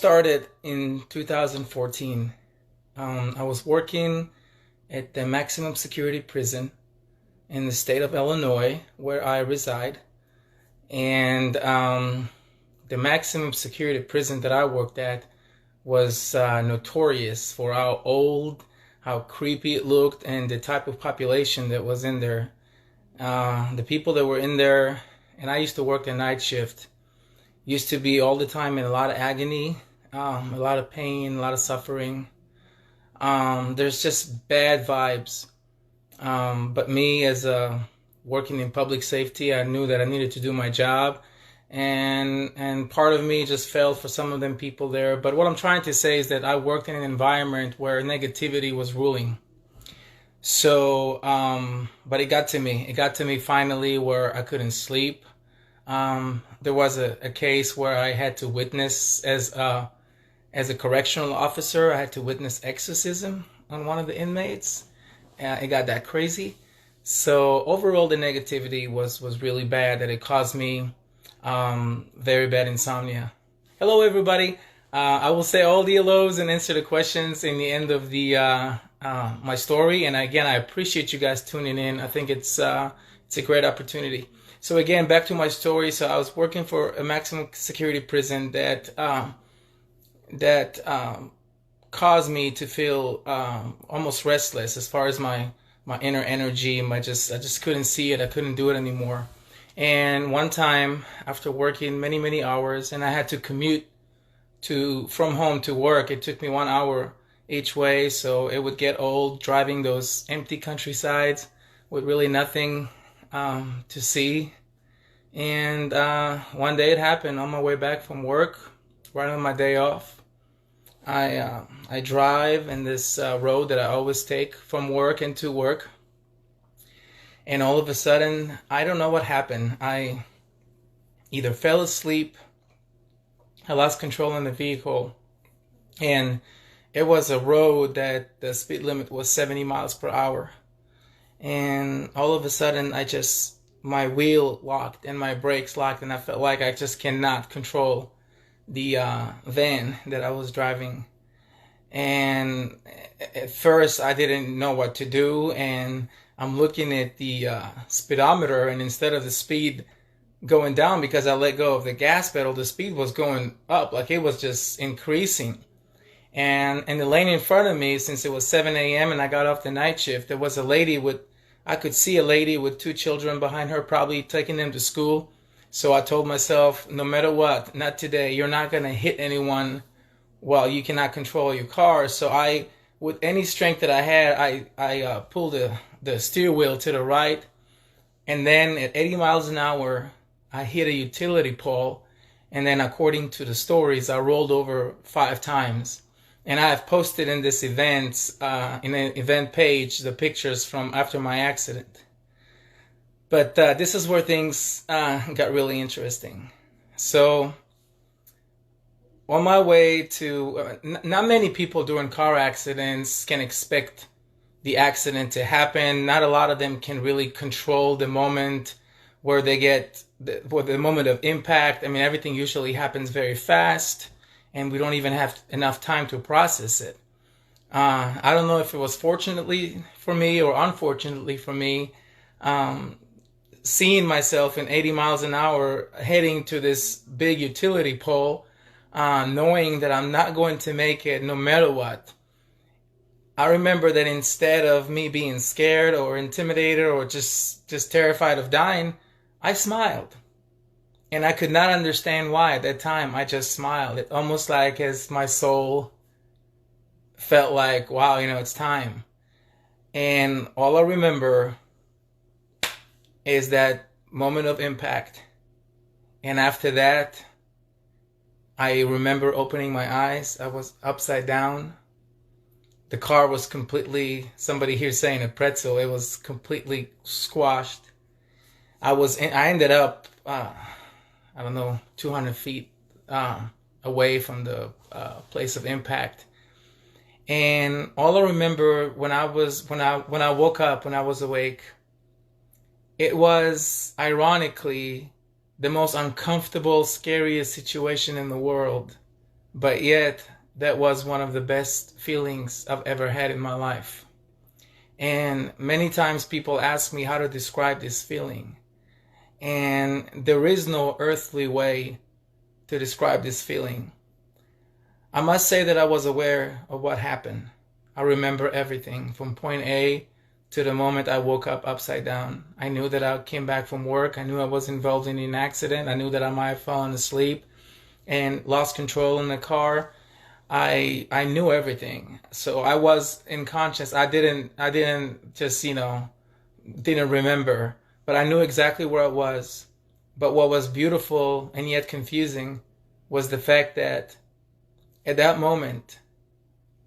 started in 2014. I was working at the maximum security prison in the state of Illinois, where I reside. And the maximum security prison that I worked at was notorious for how old, how creepy it looked, and the type of population that was in there. The people that were in there, and I used to work the night shift, used to be all the time in a lot of agony, a lot of pain, a lot of suffering. There's just bad vibes. But me, as working in public safety, I knew that I needed to do my job, and part of me just felt for some of them people there. But what I'm trying to say is that I worked in an environment where negativity was ruling. So, but it got to me. It got to me finally where I couldn't sleep. There was a case where I had to witness as a correctional officer. I had to witness exorcism on one of the inmates. It got that crazy. So overall, the negativity was really bad. That it caused me very bad insomnia. Hello, everybody. I will say all the hellos and answer the questions in the end of the my story. And again, I appreciate you guys tuning in. I think it's a great opportunity. So again, back to my story. So I was working for a maximum security prison that caused me to feel almost restless as far as my inner energy. I just couldn't see it. I couldn't do it anymore. And one time, after working many hours, and I had to commute from home to work, it took me 1 hour each way. So it would get old driving those empty countrysides with really nothing to see. And one day it happened on my way back from work, right on my day off. I drive in this road that I always take from work into work. And all of a sudden, I don't know what happened. I either fell asleep, I lost control in the vehicle, and it was a road that the speed limit was 70 miles per hour. And all of a sudden, my wheel locked and my brakes locked, and I felt like I just cannot control the van that I was driving. And at first I didn't know what to do, and I'm looking at the speedometer, and instead of the speed going down because I let go of the gas pedal, the speed was going up, like it was just increasing. And in the lane in front of me, since it was 7 a.m. and I got off the night shift, there was I could see a lady with 2 children behind her, probably taking them to school. So I told myself, no matter what, not today, you're not going to hit anyone while you cannot control your car. So with any strength that I had, I pulled the steering wheel to the right. And then at 80 miles an hour, I hit a utility pole. And then according to the stories, I rolled over 5 times. And I have posted in this event, in an event page, the pictures from after my accident. But this is where things got really interesting. So on my way to, not many people during car accidents can expect the accident to happen. Not a lot of them can really control the moment where they get, the moment of impact. I mean, everything usually happens very fast, and we don't even have enough time to process it. I don't know if it was fortunately for me or unfortunately for me, seeing myself in 80 miles an hour heading to this big utility pole, knowing that I'm not going to make it no matter what. I remember that instead of me being scared or intimidated or just terrified of dying, I smiled. And I could not understand why at that time. I just smiled. It almost like as my soul felt like, wow, it's time. And all I remember is that moment of impact. And after that, I remember opening my eyes. I was upside down. The car was completely, somebody here saying a pretzel, it was completely squashed. I ended up, I don't know, 200 feet away from the place of impact. And all I remember when I woke up, when I was awake, it was ironically the most uncomfortable, scariest situation in the world. but yet that was one of the best feelings I've ever had in my life. And many times people ask me how to describe this feeling. And there is no earthly way to describe this feeling. I must say that I was aware of what happened. I remember everything from point A to the moment I woke up upside down. I knew that I came back from work. I knew I was involved in an accident. I knew that I might have fallen asleep and lost control in the car. I knew everything. So I was in conscious. I didn't just, didn't remember, but I knew exactly where I was. But what was beautiful and yet confusing was the fact that at that moment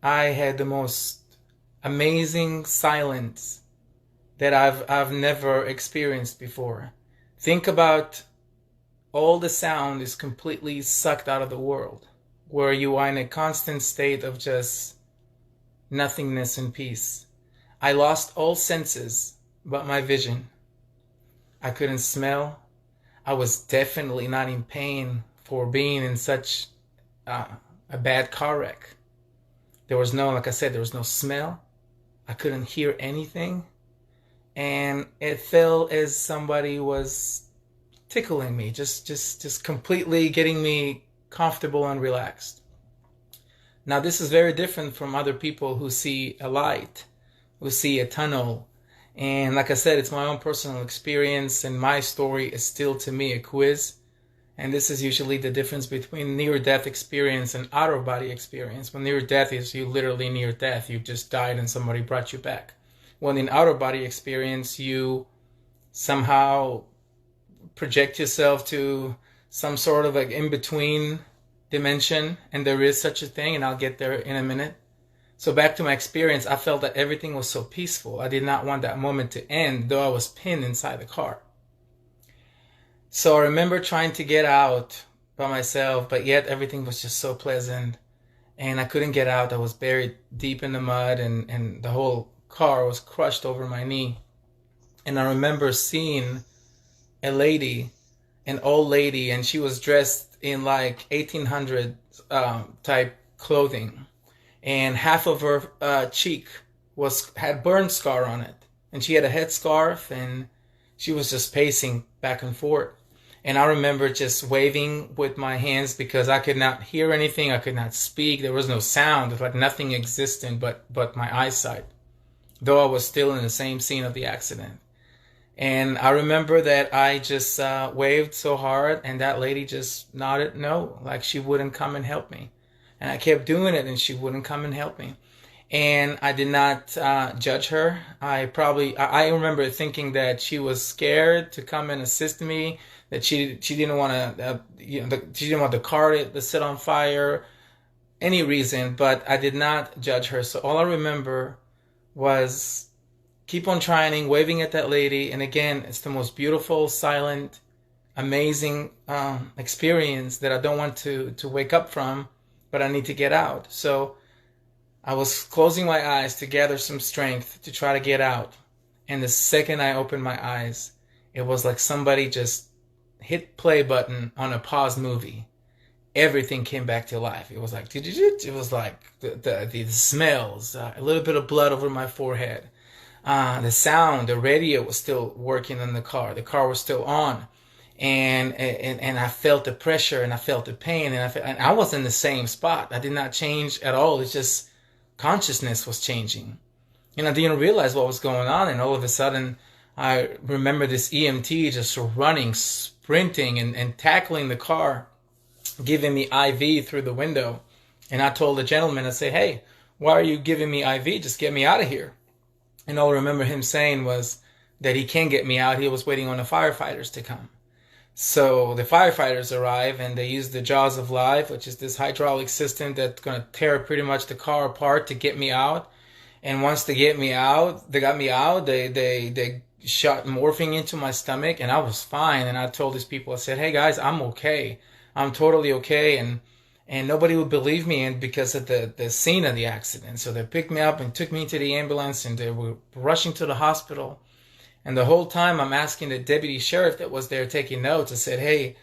I had the most amazing silence that I've never experienced before. Think about all the sound is completely sucked out of the world, where you are in a constant state of just nothingness and peace. I lost all senses but my vision. I couldn't smell. I was definitely not in pain for being in such a bad car wreck. There was no, like I said, there was no smell. I couldn't hear anything. And it felt as somebody was tickling me, just completely getting me comfortable and relaxed. Now, this is very different from other people who see a light, who see a tunnel. And like I said, it's my own personal experience, and my story is still to me a quiz. And this is usually the difference between near-death experience and out-of-body experience. When near-death is you literally near death, you just died and somebody brought you back. When in out-of-body experience, you somehow project yourself to some sort of like in-between dimension, and there is such a thing, and I'll get there in a minute. So back to my experience, I felt that everything was so peaceful. I did not want that moment to end, though I was pinned inside the car. So I remember trying to get out by myself, but yet everything was just so pleasant, and I couldn't get out. I was buried deep in the mud, and the whole car was crushed over my knee. And I remember seeing a lady, an old lady, and she was dressed in like 1800 type clothing, and half of her cheek had burn scar on it, and she had a headscarf, and she was just pacing back and forth. And I remember just waving with my hands because I could not hear anything. I could not speak. There was no sound. It was like nothing existed but my eyesight, though I was still in the same scene of the accident. And I remember that I just waved so hard, and that lady just nodded no, like she wouldn't come and help me. And I kept doing it, and she wouldn't come and help me. And I did not judge her. I remember thinking that she was scared to come and assist me, that she didn't want to, she didn't want the car to set on fire, any reason, but I did not judge her. So all I remember was keep on trying, waving at that lady. And again, it's the most beautiful, silent, amazing experience that I don't want to wake up from, but I need to get out. So I was closing my eyes to gather some strength to try to get out. And the second I opened my eyes, it was like somebody just hit play button on a pause movie. Everything came back to life. It was like, it was like the smells, a little bit of blood over my forehead. The sound, the radio was still working in the car. The car was still on. And I felt the pressure, and I felt the pain, and I was in the same spot. I did not change at all. It's just consciousness was changing. And I didn't realize what was going on. And all of a sudden, I remember this EMT just running, sprinting, and tackling the car, giving me IV through the window. And I told the gentleman, I said, hey, why are you giving me IV? Just get me out of here. And all I remember him saying was that he can't get me out. He was waiting on the firefighters to come. So the firefighters arrive, and they use the jaws of life, which is this hydraulic system that's going to tear pretty much the car apart to get me out. And once they got me out, they shot morphine into my stomach, and I was fine. And I told these people, I said, hey guys, I'm okay. I'm totally okay. And nobody would believe me, and because of the scene of the accident. So they picked me up and took me into the ambulance, and they were rushing to the hospital. And the whole time I'm asking the deputy sheriff that was there taking notes, I said, hey,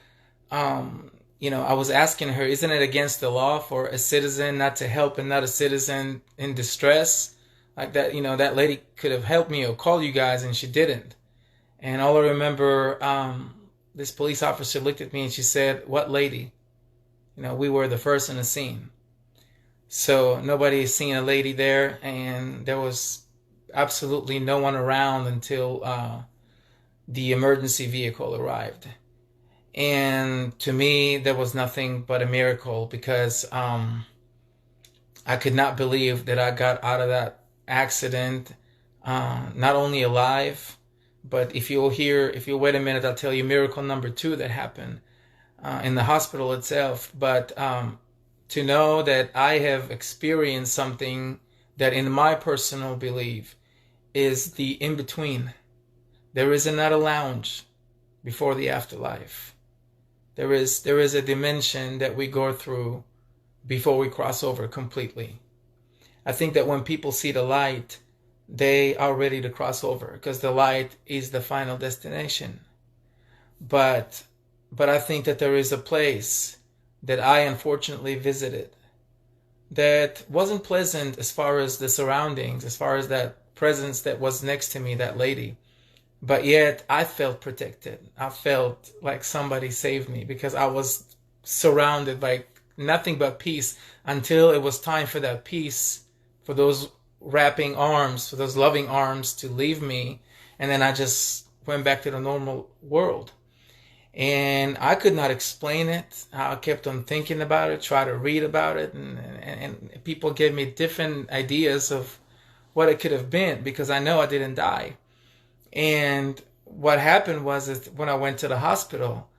I was asking her, isn't it against the law for a citizen not to help and not a citizen in distress? Like that, that lady could have helped me or called you guys, and she didn't. And all I remember, this police officer looked at me and she said, "What lady?" We were the first in the scene. So nobody seen a lady there, and there was absolutely no one around until the emergency vehicle arrived. And to me, there was nothing but a miracle, because I could not believe that I got out of that accident not only alive, but if you'll wait a minute, I'll tell you miracle number 2 that happened in the hospital itself. But to know that I have experienced something that in my personal belief is the in-between. There is not a lounge before the afterlife. There is a dimension that we go through before we cross over completely. I think that when people see the light, they are ready to cross over, because the light is the final destination. But I think that there is a place that I unfortunately visited that wasn't pleasant as far as the surroundings, as far as that presence that was next to me, that lady. But yet I felt protected. I felt like somebody saved me, because I was surrounded by nothing but peace until it was time for that peace, for those wrapping arms, for those loving arms to leave me. And then I just went back to the normal world. And I could not explain it. I kept on thinking about it, try to read about it, and people gave me different ideas of what it could have been, because I know I didn't die. And what happened was that when I went to the hospital,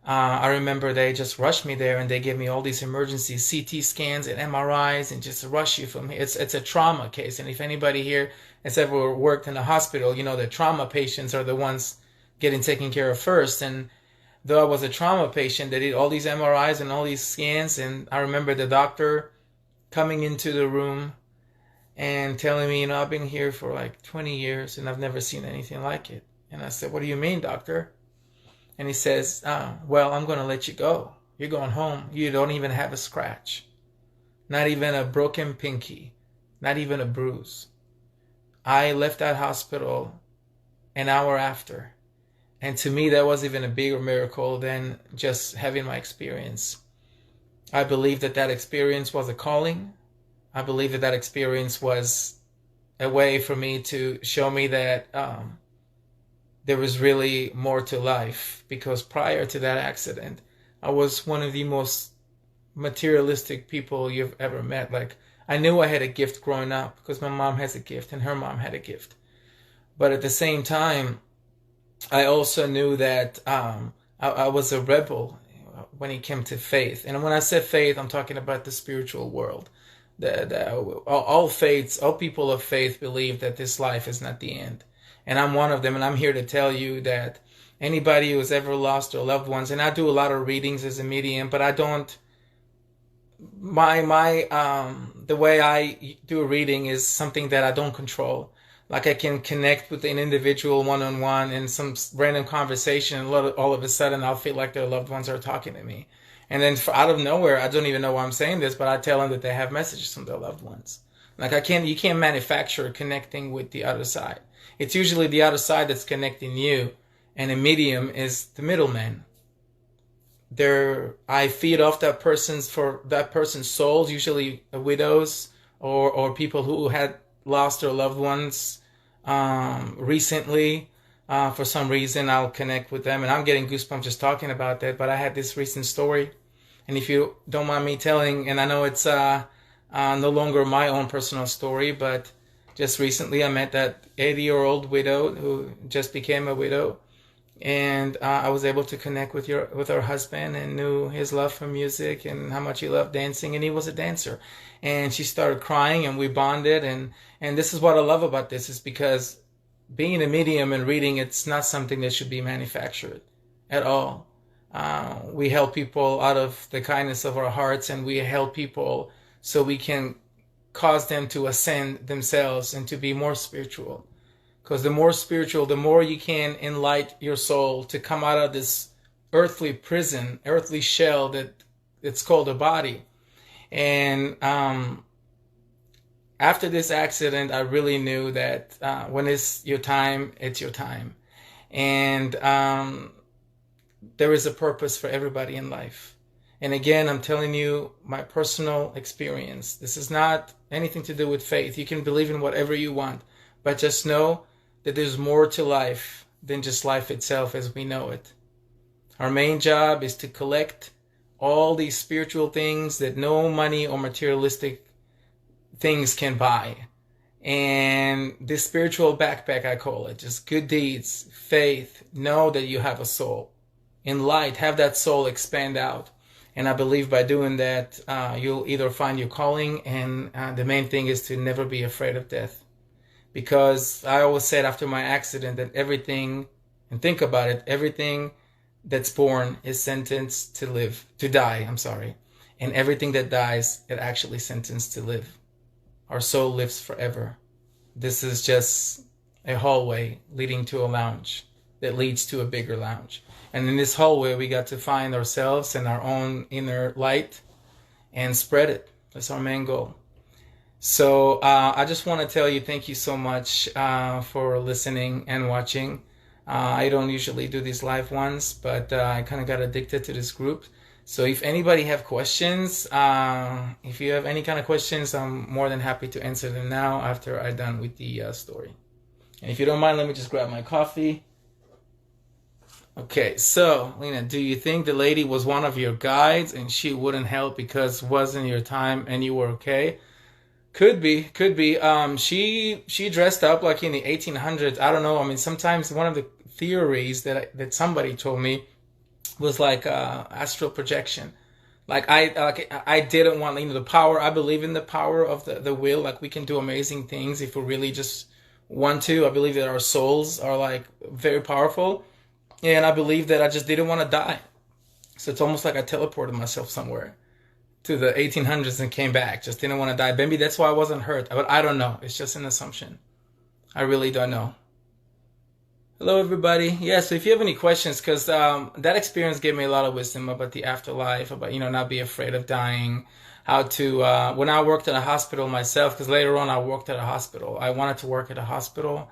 I remember they just rushed me there, and they gave me all these emergency CT scans and MRIs, and just rush you from here. It's a trauma case, and if anybody here has ever worked in a hospital, the trauma patients are the ones getting taken care of first. And though I was a trauma patient, they did all these MRIs and all these scans, and I remember the doctor coming into the room and telling me, I've been here for like 20 years and I've never seen anything like it. And I said, "What do you mean, doctor?" And he says, "Well, I'm going to let you go. You're going home. You don't even have a scratch. Not even a broken pinky. Not even a bruise." I left that hospital an hour after. And to me, that was even a bigger miracle than just having my experience. I believe that experience was a calling. I believe that experience was a way for me to show me that there was really more to life. Because prior to that accident, I was one of the most materialistic people you've ever met. Like, I knew I had a gift growing up, because my mom has a gift and her mom had a gift. But at the same time, I also knew that I was a rebel when it came to faith. And when I said faith, I'm talking about the spiritual world. All faiths, all people of faith believe that this life is not the end. And I'm one of them, and I'm here to tell you that anybody who has ever lost their loved ones, and I do a lot of readings as a medium, but I don't, the way I do a reading is something that I don't control. Like, I can connect with an individual one-on-one in some random conversation, and all of a sudden I'll feel like their loved ones are talking to me. And then out of nowhere, I don't even know why I'm saying this, but I tell them that they have messages from their loved ones. Like, you can't manufacture connecting with the other side. It's usually the other side that's connecting you, and a medium is the middleman. I feed off that person's souls, usually widows or people who had lost their loved ones recently. For some reason, I'll connect with them, and I'm getting goosebumps just talking about that. But I had this recent story, and if you don't mind me telling, and I know it's no longer my own personal story, but just recently I met that 80-year-old widow who just became a widow, and I was able to connect with her husband, and knew his love for music and how much he loved dancing, and he was a dancer. And she started crying, and we bonded, and this is what I love about this, is because being a medium and reading, it's not something that should be manufactured at all. We help people out of the kindness of our hearts, and we help people so we can cause them to ascend themselves and to be more spiritual. Because the more spiritual, the more you can enlighten your soul to come out of this earthly prison, earthly shell that it's called a body. And after this accident, I really knew that when it's your time, it's your time. And there is a purpose for everybody in life. And again, I'm telling you my personal experience. This is not anything to do with faith. You can believe in whatever you want, but just know that there's more to life than just life itself as we know it. Our main job is to collect all these spiritual things that no money or materialistic things can buy. And this spiritual backpack, I call it, just good deeds, faith, know that you have a soul. In light, have that soul expand out. And I believe by doing that, you'll either find your calling, and the main thing is to never be afraid of death. Because I always said after my accident that everything, and think about it, everything that's born is sentenced to die, and everything that dies is actually sentenced to live. Our soul lives forever. This is just a hallway leading to a lounge that leads to a bigger lounge. And in this hallway, we got to find ourselves and our own inner light and spread it. That's our main goal. So I just want to tell you thank you so much for listening and watching. I don't usually do these live ones, but I kind of got addicted to this group. So if anybody have questions, if you have any kind of questions, I'm more than happy to answer them now after I'm done with the story. And if you don't mind, let me just grab my coffee. Okay, so Lena, do you think the lady was one of your guides and she wouldn't help because it wasn't your time and you were okay? Could be. She dressed up like in the 1800s. I don't know. I mean, sometimes one of the theories that somebody told me was like astral projection. Like I didn't want, the power. I believe in the power of the will. Like we can do amazing things if we really just want to. I believe that our souls are like very powerful, and I believe that I just didn't want to die. So it's almost like I teleported myself somewhere to the 1800s and came back. Just didn't want to die. Maybe that's why I wasn't hurt. But I don't know. It's just an assumption. I really don't know. Hello, everybody. Yeah, so if you have any questions, because that experience gave me a lot of wisdom about the afterlife, about, not be afraid of dying, how to, when I worked at a hospital myself, because later on I worked at a hospital. I wanted to work at a hospital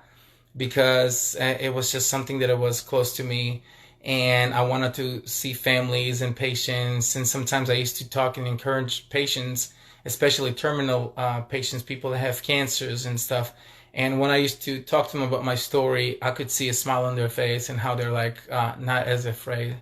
because it was just something that it was close to me. And I wanted to see families and patients. And sometimes I used to talk and encourage patients, especially terminal patients, people that have cancers and stuff. And when I used to talk to them about my story, I could see a smile on their face and how they're like not as afraid.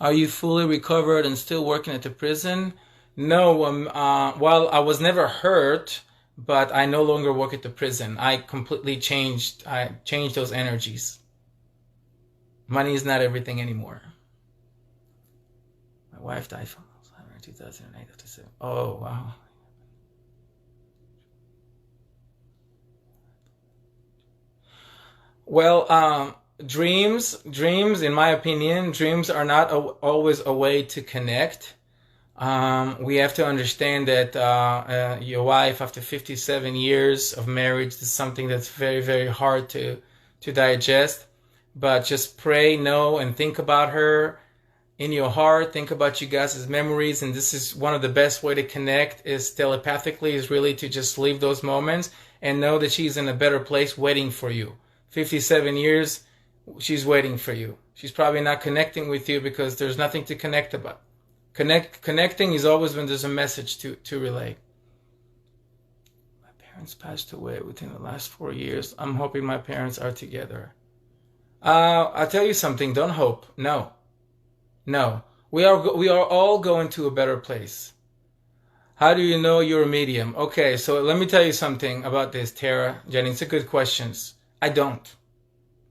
Are you fully recovered and still working at the prison? No, well, I was never hurt, but I no longer work at the prison. I completely changed. I changed those energies. Money is not everything anymore. My wife died from 2008 after 7. Oh, wow. Well, dreams, in my opinion, dreams are not always a way to connect. We have to understand that your wife, after 57 years of marriage, is something that's very, very hard to digest. But just pray, know, and think about her in your heart. Think about you guys' memories. And this is one of the best way to connect is telepathically, is really to just leave those moments and know that she's in a better place waiting for you. 57 years, she's waiting for you. She's probably not connecting with you because there's nothing to connect about. Connecting is always when there's a message to relay. My parents passed away within the last 4 years. I'm hoping my parents are together. I'll tell you something. Don't hope. No. We are all going to a better place. How do you know you're a medium? Okay, so let me tell you something about this, Tara. Jenny, it's a good question. I don't.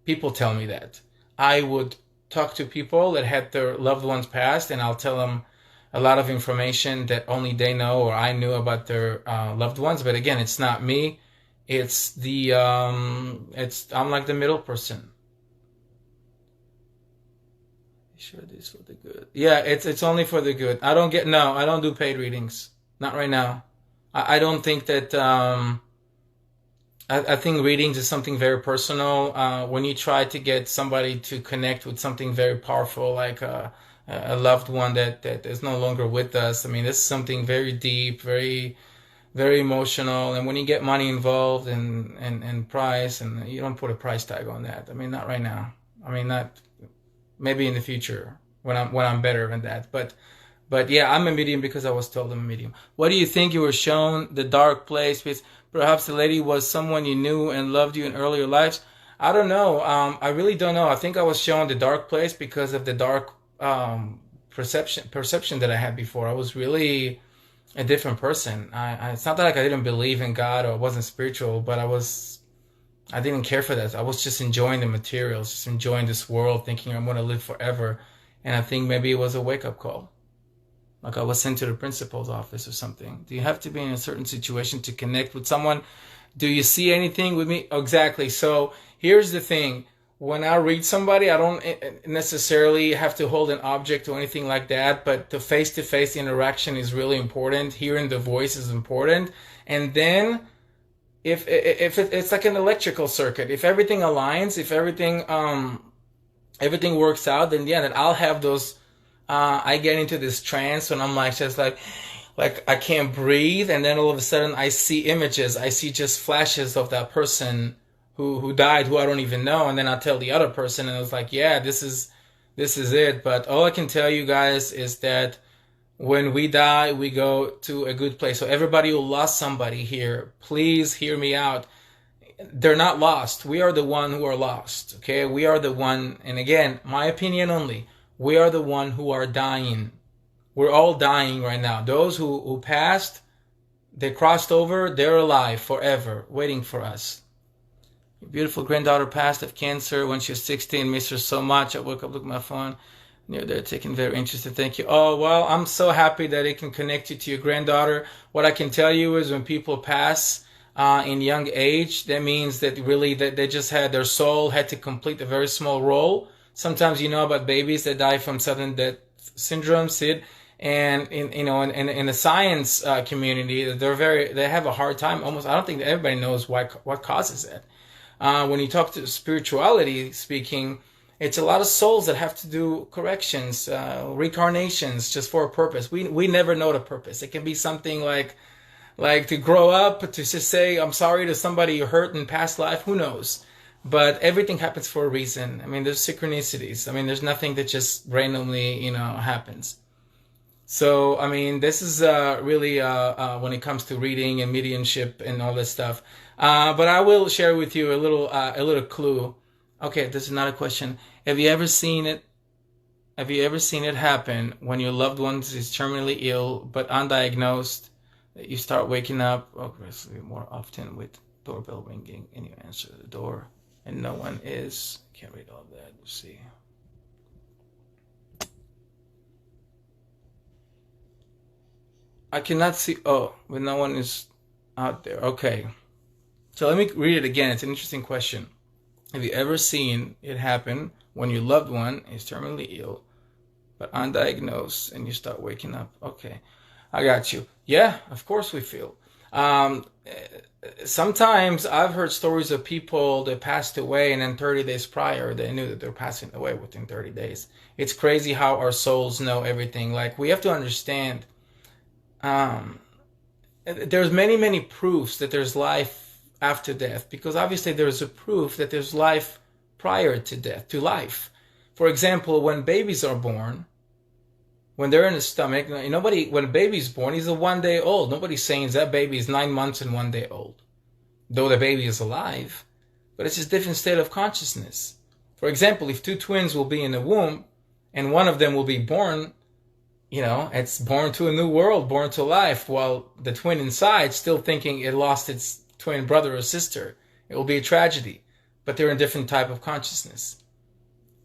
People tell me that. I would talk to people that had their loved ones passed, and I'll tell them a lot of information that only they know or I knew about their loved ones. But again, it's not me. It's I'm like the middle person. Sure, this for the good. Yeah, it's only for the good. I don't do paid readings. Not right now. I don't think that I think readings is something very personal. When you try to get somebody to connect with something very powerful, like a loved one that is no longer with us, I mean, this is something very deep, very emotional. And when you get money involved and price, and you don't put a price tag on that. I mean, not right now. I mean, not maybe in the future when I'm better than that. But yeah, I'm a medium because I was told I'm a medium. What do you think you were shown? The dark place? Perhaps the lady was someone you knew and loved you in earlier lives. I don't know. I really don't know. I think I was shown the dark place because of the dark perception that I had before. I was really a different person. It's not that like I didn't believe in God or wasn't spiritual, but I didn't care for that. I was just enjoying the materials, just enjoying this world, thinking I'm going to live forever. And I think maybe it was a wake-up call. Like I was sent to the principal's office or something. Do you have to be in a certain situation to connect with someone? Do you see anything with me? Exactly. So here's the thing. When I read somebody, I don't necessarily have to hold an object or anything like that, but the face-to-face interaction is really important. Hearing the voice is important. And then if it's like an electrical circuit, if everything aligns, if everything works out, then yeah, then I'll have those. I get into this trance when I'm like just like I can't breathe, and then all of a sudden I see images. I see just flashes of that person who died, who I don't even know, and then I tell the other person, and I was like, yeah, this is it. But all I can tell you guys is that when we die, we go to a good place. So everybody who lost somebody here, please hear me out. They're not lost. We are the one who are lost. Okay, we are the one, and again, my opinion only. We are the one who are dying. We're all dying right now. Those who passed, they crossed over, they're alive forever, waiting for us. Your beautiful granddaughter passed of cancer when she was 16. Miss her so much. I woke up, looked at my phone. They're taking very interested. Thank you. Oh, well, I'm so happy that it can connect you to your granddaughter. What I can tell you is when people pass in young age, that means that really that they just had their soul had to complete a very small role. Sometimes you know about babies that die from sudden death syndrome, SID, and in the science community, they have a hard time. Almost, I don't think that everybody knows what causes it. When you talk to spirituality speaking, it's a lot of souls that have to do corrections, reincarnations, just for a purpose. We never know the purpose. It can be something like to grow up, to just say I'm sorry to somebody you hurt in past life. Who knows? But everything happens for a reason. I mean, there's synchronicities. I mean, there's nothing that just randomly, happens. So, I mean, this is really when it comes to reading and mediumship and all this stuff. But I will share with you a little clue. Okay, this is another question. Have you ever seen it? Have you ever seen it happen when your loved one is terminally ill but undiagnosed? That you start waking up aggressively more often with doorbell ringing and you answer the door. And no one is. Can't read all that. Let's see. I cannot see. Oh, but no one is out there. Okay. So let me read it again. It's an interesting question. Have you ever seen it happen when your loved one is terminally ill, but undiagnosed, and you start waking up? Okay. I got you. Yeah, of course we feel. Sometimes I've heard stories of people that passed away and then 30 days prior they knew that they're passing away within 30 days. It's crazy how our souls know everything. Like we have to understand there's many proofs that there's life after death, because obviously there's a proof that there's life prior to death, to life. For example, when babies are born, when they're in the stomach, when a baby's born, he's 1 day old. Nobody's saying that baby is 9 months and 1 day old, though the baby is alive. But it's just a different state of consciousness. For example, if two twins will be in the womb and one of them will be born, it's born to a new world, born to life, while the twin inside still thinking it lost its twin brother or sister. It will be a tragedy, but they're in a different type of consciousness.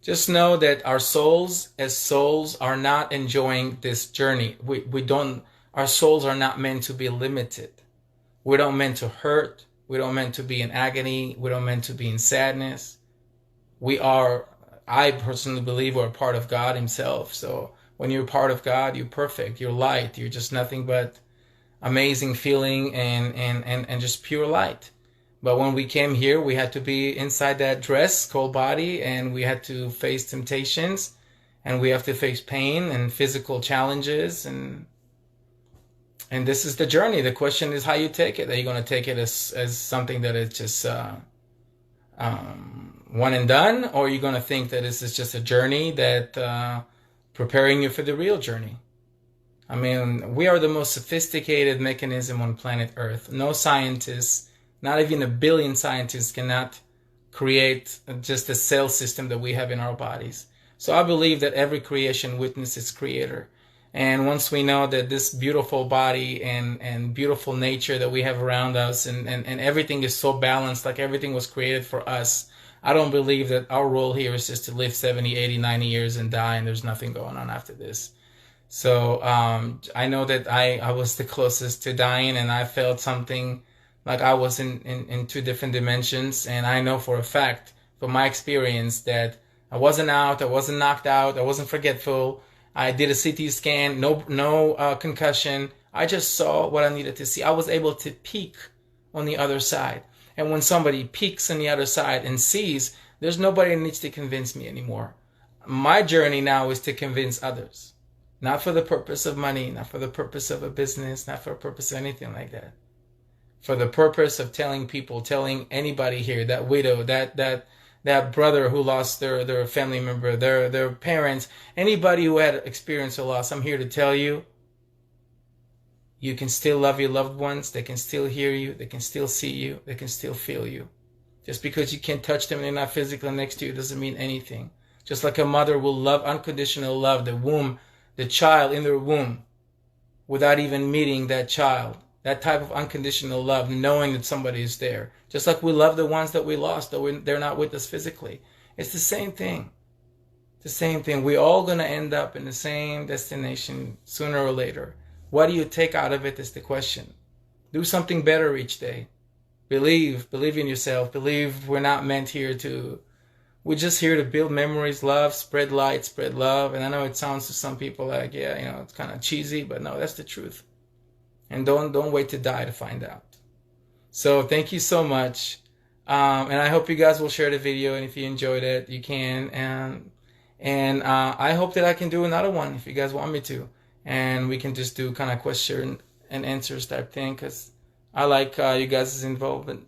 Just know that our souls as souls are not enjoying this journey. Our souls are not meant to be limited. We don't meant to hurt. We don't meant to be in agony. We don't meant to be in sadness. I personally believe we're a part of God himself. So when you're part of God, you're perfect. You're light. You're just nothing but amazing feeling and just pure light. But when we came here, we had to be inside that dress called body, and we had to face temptations, and we have to face pain and physical challenges, and this is the journey. The question is how you take it. Are you going to take it as something that is just one and done, or are you going to think that this is just a journey that preparing you for the real journey? I mean, we are the most sophisticated mechanism on planet Earth. No scientists, not even a billion scientists, cannot create just a cell system that we have in our bodies. So I believe that every creation witnesses creator. And once we know that this beautiful body and beautiful nature that we have around us and everything is so balanced, like everything was created for us, I don't believe that our role here is just to live 70, 80, 90 years and die and there's nothing going on after this. So I know that I was the closest to dying, and I felt something like I was in two different dimensions. And I know for a fact, from my experience, that I wasn't out, I wasn't knocked out, I wasn't forgetful. I did a CT scan, no concussion. I just saw what I needed to see. I was able to peek on the other side. And when somebody peeks on the other side and sees, there's nobody that needs to convince me anymore. My journey now is to convince others. Not for the purpose of money, not for the purpose of a business, not for the purpose of anything like that. For the purpose of telling people, telling anybody here, that widow, that brother who lost their family member, their parents, anybody who had experienced a loss, I'm here to tell you, you can still love your loved ones. They can still hear you. They can still see you. They can still feel you. Just because you can't touch them and they're not physically next to you doesn't mean anything. Just like a mother will love, unconditional love, the child in their womb, without even meeting that child. That type of unconditional love, knowing that somebody is there. Just like we love the ones that we lost, though they're not with us physically. It's the same thing. The same thing. We're all going to end up in the same destination sooner or later. What do you take out of it is the question. Do something better each day. Believe in yourself. Believe we're not meant here to... We're just here to build memories, love, spread light, spread love. And I know it sounds to some people like, yeah, it's kind of cheesy, but no, that's the truth. And don't wait to die to find out. So thank you so much. And I hope you guys will share the video. And if you enjoyed it, you can. And I hope that I can do another one if you guys want me to. And we can just do kind of question and answers type thing, because I like you guys' involvement.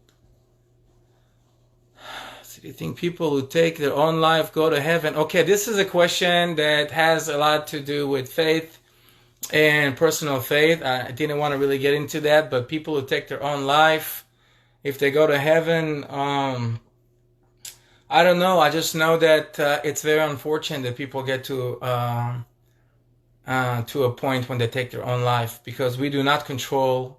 So do you think people who take their own life go to heaven? Okay, this is a question that has a lot to do with faith and personal faith. I didn't want to really get into that, but people who take their own life, if they go to heaven, I don't know. I just know that it's very unfortunate that people get to a point when they take their own life, because we do not control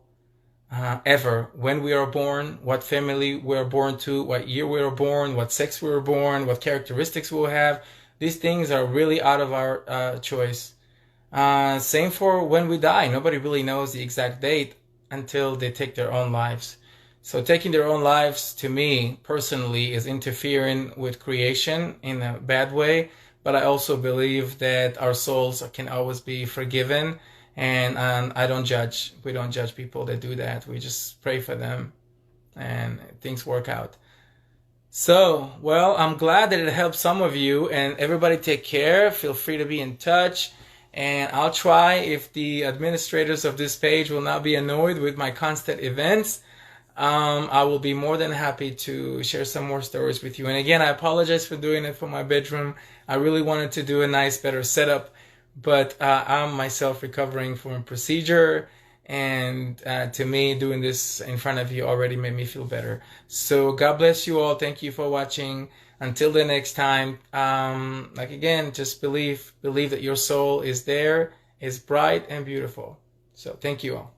ever when we are born, what family we are born to, what year we were born, what sex we were born, what characteristics we'll have. These things are really out of our choice. Same for when we die. Nobody really knows the exact date until they take their own lives. So taking their own lives, to me personally, is interfering with creation in a bad way. But I also believe that our souls can always be forgiven. And I don't judge. We don't judge people that do that. We just pray for them and things work out. So, well, I'm glad that it helped some of you, and everybody take care. Feel free to be in touch. And I'll try, if the administrators of this page will not be annoyed with my constant events, I will be more than happy to share some more stories with you. And again, I apologize for doing it from my bedroom. I really wanted to do a nice, better setup, but I'm myself recovering from a procedure, and to me, doing this in front of you already made me feel better. So God bless you all. Thank you for watching. Until the next time, like again, just believe that your soul is there, is bright and beautiful. So thank you all.